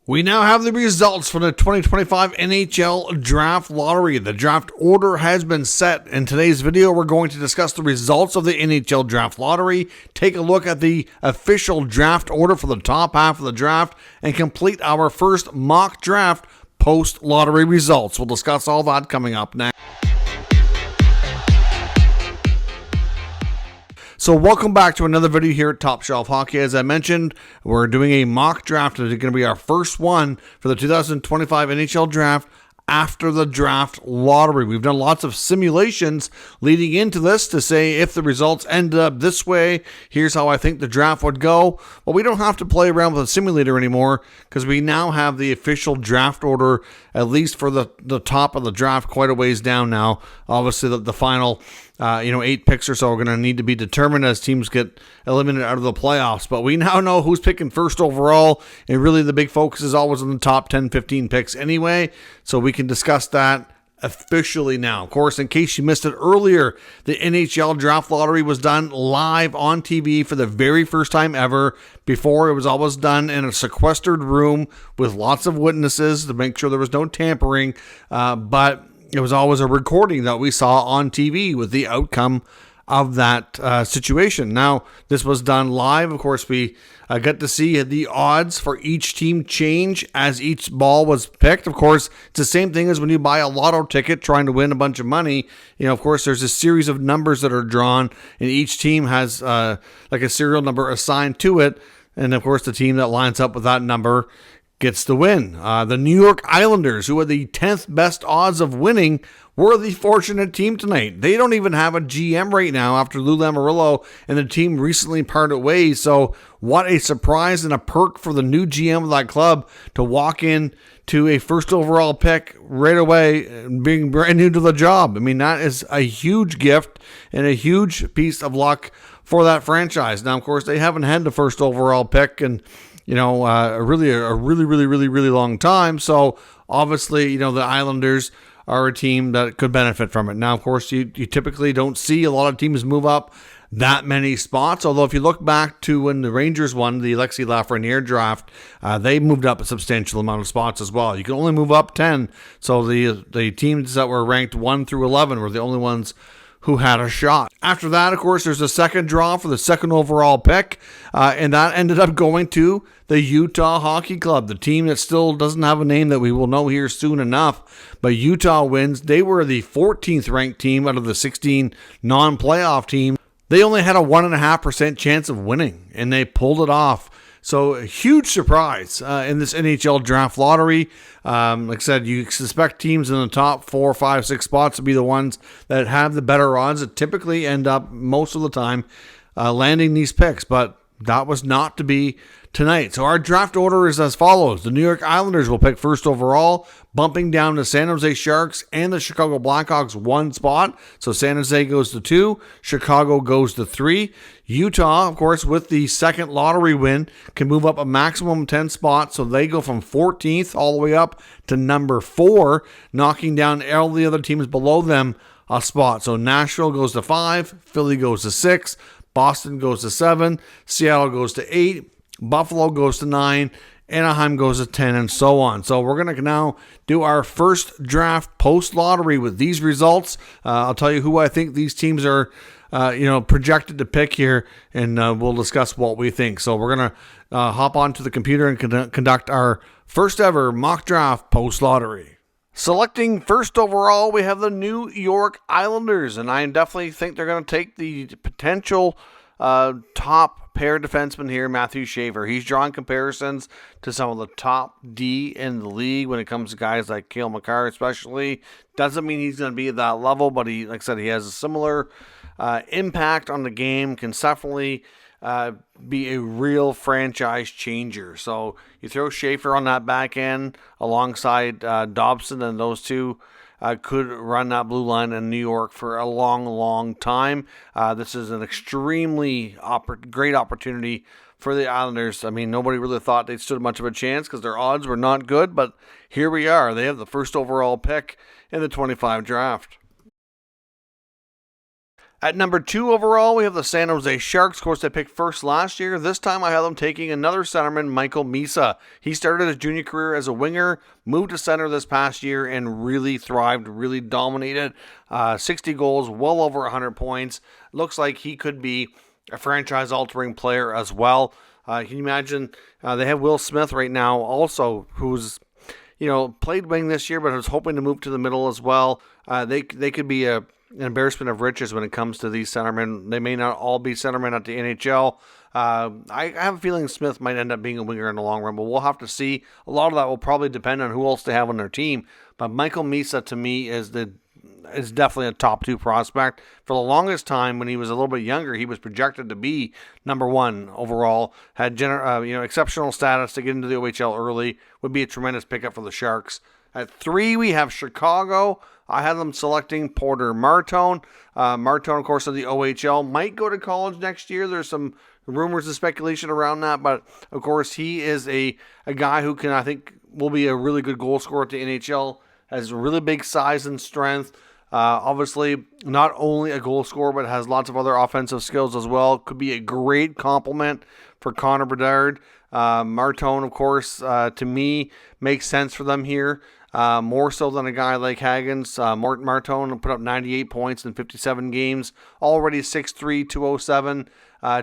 We now have the results for the 2025 NHL Draft Lottery. The draft order has been set. In today's video, we're going to discuss the results of the NHL Draft Lottery, take a look at the official draft order for the top half of the draft, and complete our first mock draft post-lottery results. We'll discuss all that coming up next. So welcome back to another video here at Top Shelf Hockey. As I mentioned, we're doing a mock draft. It's going to be our first one for the 2025 NHL Draft after the draft lottery. We've done lots of simulations leading into this to say if the results ended up this way, here's how I think the draft would go. Well, we don't have to play around with a simulator anymore because we now have the official draft order, at least for the top of the draft, quite a ways down now. Obviously, the final 8 picks or so are going to need to be determined as teams get eliminated out of the playoffs. But we now know who's picking first overall, and really the big focus is always on the top 10, 15 picks anyway, so we can discuss that officially now. Of course, in case you missed it earlier, the NHL Draft Lottery was done live on TV for the very first time ever. Before, it was always done in a sequestered room with lots of witnesses to make sure there was no tampering, but it was always a recording that we saw on TV with the outcome of that situation. Now, this was done live. Of course, we got to see the odds for each team change as each ball was picked. Of course, it's the same thing as when you buy a lotto ticket trying to win a bunch of money. Of course, there's a series of numbers that are drawn, and each team has like a serial number assigned to it. And, of course, the team that lines up with that number gets the win. The New York Islanders, who had the 10th best odds of winning, were the fortunate team tonight. They don't even have a GM right now after Lou Lamoriello and the team recently parted ways. So what a surprise and a perk for the new GM of that club to walk in to a first overall pick right away, being brand new to the job. I mean, that is a huge gift and a huge piece of luck for that franchise. Now, of course, they haven't had the first overall pick and a really long time. So obviously, the Islanders are a team that could benefit from it. Now, of course, you typically don't see a lot of teams move up that many spots. Although if you look back to when the Rangers won the Alexis Lafreniere draft, they moved up a substantial amount of spots as well. You can only move up 10. So the teams that were ranked 1 through 11 were the only ones who had a shot. After that, of course, there's a second draw for the second overall pick, and that ended up going to the Utah Hockey Club, the team that still doesn't have a name that we will know here soon enough. But Utah wins. They were the 14th ranked team out of the 16 non-playoff teams. They only had a 1.5% chance of winning, and they pulled it off. So a huge surprise in this NHL Draft Lottery. Like I said, you suspect teams in the top 4, 5, 6 spots to be the ones that have the better odds that typically end up most of the time landing these picks. But that was not to be tonight. So our draft order is as follows. The New York Islanders will pick first overall, bumping down the San Jose Sharks and the Chicago Blackhawks 1 spot. So San Jose goes to 2, Chicago goes to 3. Utah, of course, with the second lottery win, can move up a maximum 10 spots. So they go from 14th all the way up to number 4, knocking down all the other teams below them a spot. So Nashville goes to 5, Philly goes to 6, Boston goes to 7, Seattle goes to 8, Buffalo goes to 9, Anaheim goes to 10, and so on. So we're going to now do our first draft post-lottery with these results. I'll tell you who I think these teams are projected to pick here, and we'll discuss what we think. So we're going to hop onto the computer and conduct our first ever mock draft post-lottery. Selecting first overall, we have the New York Islanders, and I definitely think they're going to take the potential top pair defenseman here, Matthew Shea. He's drawing comparisons to some of the top D in the league when it comes to guys like Cale Makar especially. Doesn't mean he's going to be at that level, but he, like I said, he has a similar impact on the game, can definitely be a real franchise changer. So you throw Schaefer on that back end alongside Dobson, and those two could run that blue line in New York for a long time. This is an extremely great opportunity for the Islanders. I mean, nobody really thought they stood much of a chance because their odds were not good, but here we are. They have the first overall pick in the 25 draft. At number 2 overall, we have the San Jose Sharks. Of course, they picked first last year. This time I have them taking another centerman, Michael Misa. He started his junior career as a winger, moved to center this past year, and really thrived, really dominated. 60 goals, well over 100 points. Looks like he could be a franchise-altering player as well. Can you imagine? They have Will Smith right now also, who's played wing this year, but was hoping to move to the middle as well. They could be an embarrassment of riches when it comes to these centermen. They may not all be centermen at the NHL. I have a feeling Smith might end up being a winger in the long run, but we'll have to see. A lot of that will probably depend on who else they have on their team. But Michael Misa, to me, is definitely a top 2 prospect. For the longest time, when he was a little bit younger, he was projected to be number 1 overall. Had exceptional status to get into the OHL early. Would be a tremendous pickup for the Sharks. At 3, we have Chicago. I have them selecting Porter Martone. Martone, of course, of the OHL, might go to college next year. There's some rumors and speculation around that, but of course, he is a guy who I think, will be a really good goal scorer at the NHL. Has really big size and strength. Obviously, not only a goal scorer, but has lots of other offensive skills as well. Could be a great complement for Connor Bedard. Martone, of course, to me, makes sense for them here. More so than a guy like Hagens. Martone put up 98 points in 57 games. Already 6'3", 207.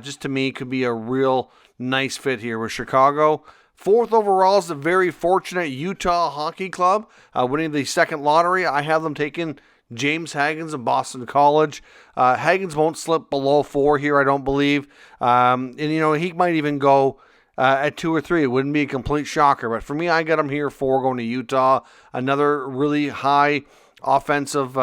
Just to me, could be a real nice fit here with Chicago. 4th overall is the very fortunate Utah Hockey Club, winning the second lottery. I have them taking James Hagens of Boston College. Hagens won't slip below 4 here, I don't believe. And he might even go at 2 or 3. It wouldn't be a complete shocker. But for me, I got him here 4 going to Utah. Another really high offensive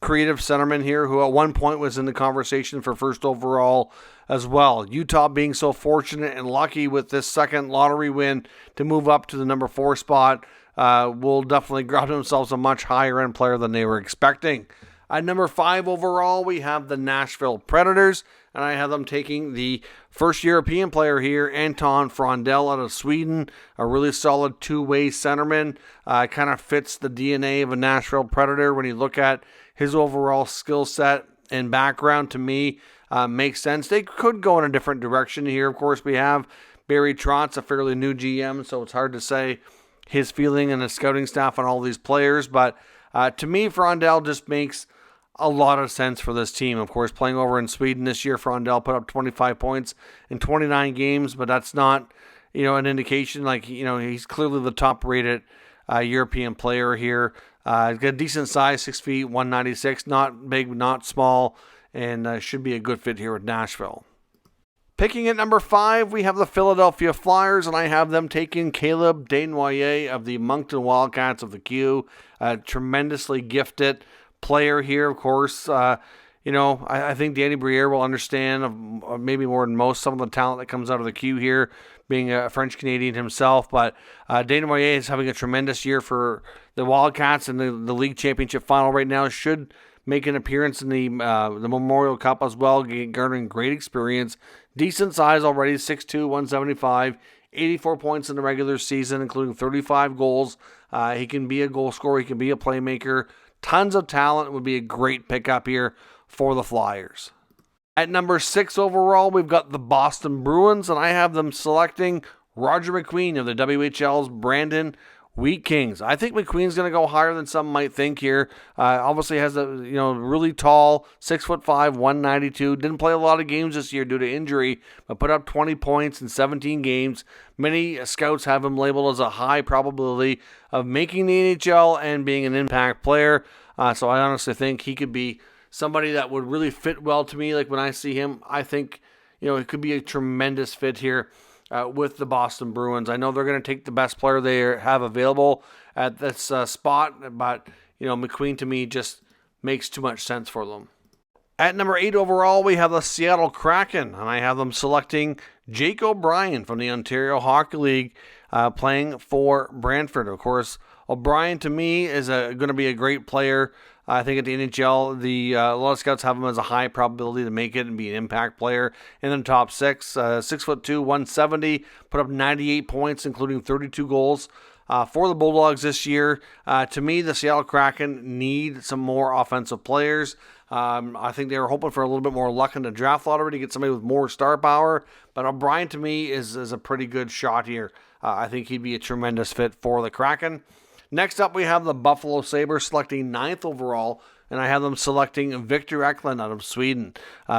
creative centerman here who at one point was in the conversation for first overall as well. Utah being so fortunate and lucky with this second lottery win to move up to the number 4 spot will definitely grab themselves a much higher end player than they were expecting. At number 5 overall, we have the Nashville Predators, and I have them taking the first European player here, Anton Frondell out of Sweden, a really solid 2-way centerman. Kind of fits the DNA of a Nashville Predator when you look at his overall skill set and background. To me, makes sense. They could go in a different direction here. Of course, we have Barry Trotz, a fairly new GM, so it's hard to say his feeling and the scouting staff on all these players. But to me, Frondell just makes a lot of sense for this team. Of course, playing over in Sweden this year, Frondell put up 25 points in 29 games, but that's not, an indication. He's clearly the top-rated European player here. He's got a decent size, 6 feet, 196, not big, not small, and should be a good fit here with Nashville. Picking at number 5, we have the Philadelphia Flyers, and I have them taking Caleb Desnoyers of the Moncton Wildcats of the Q. Tremendously gifted player here, of course. I think Danny Briere will understand, maybe more than most, some of the talent that comes out of the Q here, being a French-Canadian himself. But Desnoyers is having a tremendous year for the Wildcats in the league championship final right now. Should make an appearance in the Memorial Cup as well, garnering great experience. Decent size already, 6'2", 175, 84 points in the regular season, including 35 goals. He can be a goal scorer. He can be a playmaker. Tons of talent. Would be a great pickup here for the Flyers. At number 6 overall, we've got the Boston Bruins, and I have them selecting Roger McQueen of the WHL's Brandon Wheat Kings. I think McQueen's going to go higher than some might think here. Obviously has a really tall, 6'5", 192. Didn't play a lot of games this year due to injury, but put up 20 points in 17 games. Many scouts have him labeled as a high probability of making the NHL and being an impact player. So I honestly think he could be somebody that would really fit well to me. Like when I see him, I think it could be a tremendous fit here with the Boston Bruins. I know they're going to take the best player they have available at this spot, but McQueen to me just makes too much sense for them. At number 8 overall, we have the Seattle Kraken, and I have them selecting Jake O'Brien from the Ontario Hockey League, playing for Brantford. Of course, O'Brien to me is going to be a great player. I think at the NHL, a lot of scouts have him as a high probability to make it and be an impact player in the top 6. 6'2", 170, put up 98 points, including 32 goals. for the Bulldogs this year. To me, the Seattle Kraken need some more offensive players. I think they were hoping for a little bit more luck in the draft lottery to get somebody with more star power. But O'Brien, to me, is a pretty good shot here. I think he'd be a tremendous fit for the Kraken. Next up, we have the Buffalo Sabres selecting 9th overall, and I have them selecting Victor Eklund out of Sweden.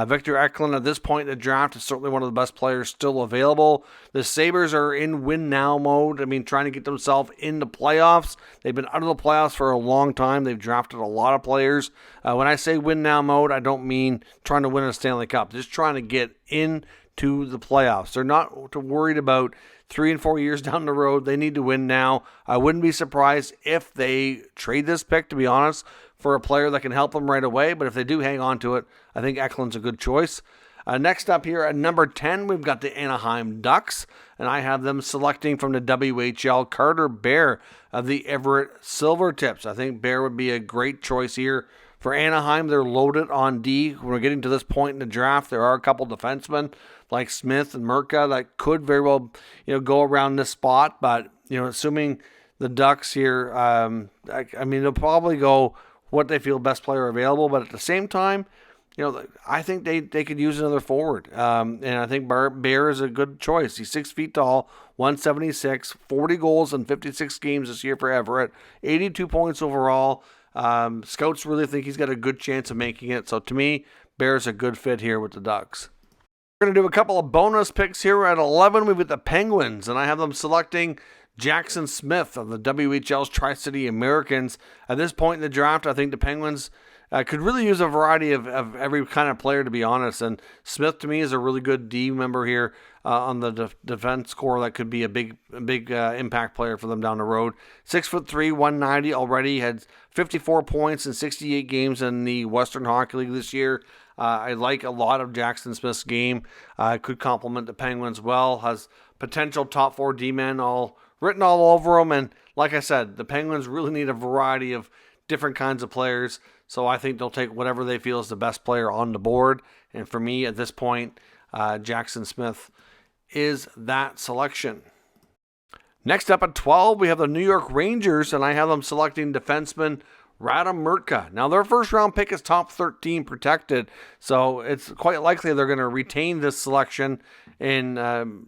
Victor Eklund at this point in the draft is certainly one of the best players still available. The Sabres are in win-now mode. I mean, trying to get themselves into playoffs. They've been out of the playoffs for a long time. They've drafted a lot of players. When I say win-now mode, I don't mean trying to win a Stanley Cup. Just trying to get into the playoffs. They're not too worried about 3 and 4 years down the road. They need to win now. I wouldn't be surprised if they trade this pick, to be honest, for a player that can help them right away. But if they do hang on to it, I think Eklund's a good choice. Next up here at number 10, we've got the Anaheim Ducks, and I have them selecting from the WHL Carter Bear of the Everett Silvertips. I think Bear would be a great choice here for Anaheim. They're loaded on D. When we're getting to this point in the draft, there are a couple defensemen like Smith and Murka that could very well, go around this spot. But, assuming the Ducks here, I mean, they'll probably go what they feel best player available. But at the same time, I think they could use another forward. And I think Bear is a good choice. He's 6 feet tall, 176, 40 goals in 56 games this year for Everett, 82 points overall. Scouts really think he's got a good chance of making it. So to me, Bear's a good fit here with the Ducks. We're going to do a couple of bonus picks here. At 11, we've got the Penguins, and I have them selecting Jackson Smith of the WHL's Tri-City Americans. At this point in the draft, I think the Penguins could really use a variety of every kind of player, to be honest. And Smith, to me, is a really good D member here on the defense core that could be a big impact player for them down the road. 6'3", 190 already, had 54 points in 68 games in the Western Hockey League this year. I like a lot of Jackson Smith's game. Could complement the Penguins well. Has potential top 4 D-men all written all over him. And like I said, the Penguins really need a variety of different kinds of players. So I think they'll take whatever they feel is the best player on the board. And for me, at this point, Jackson Smith is that selection. Next up at 12, we have the New York Rangers, and I have them selecting defenseman Radim Murka. Now, their first round pick is top 13 protected, so it's quite likely they're going to retain this selection and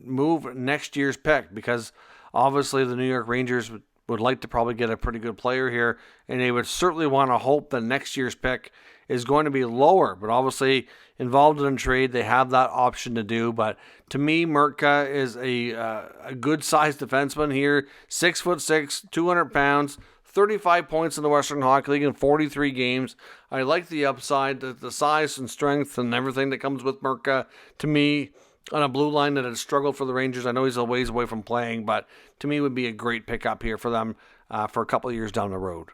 move next year's pick, because obviously the New York Rangers would like to probably get a pretty good player here, and they would certainly want to hope that next year's pick is going to be lower. But obviously, involved in a trade, they have that option to do. But to me, Murka is a good-sized defenseman here, 6'6", 200 pounds, 35 points in the Western Hockey League in 43 games. I like the upside, the size and strength and everything that comes with Murka. To me, on a blue line that has struggled for the Rangers, I know he's a ways away from playing, but to me would be a great pickup here for them for a couple of years down the road.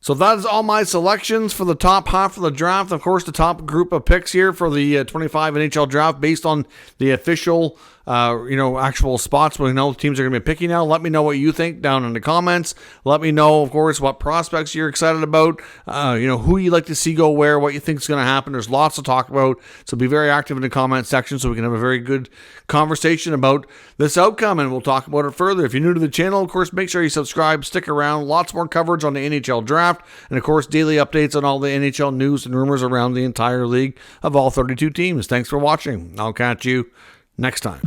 So that is all my selections for the top half of the draft. Of course, the top group of picks here for the 25 NHL draft based on the official, actual spots where we know teams are going to be picking now. Let me know what you think down in the comments. Let me know, of course, what prospects you're excited about, who you'd like to see go where, what you think is going to happen. There's lots to talk about, so be very active in the comment section so we can have a very good conversation about this outcome, and we'll talk about it further. If you're new to the channel, of course, make sure you subscribe, stick around. Lots more coverage on the NHL draft, and of course, daily updates on all the NHL news and rumors around the entire league of all 32 teams. Thanks for watching. I'll catch you next time.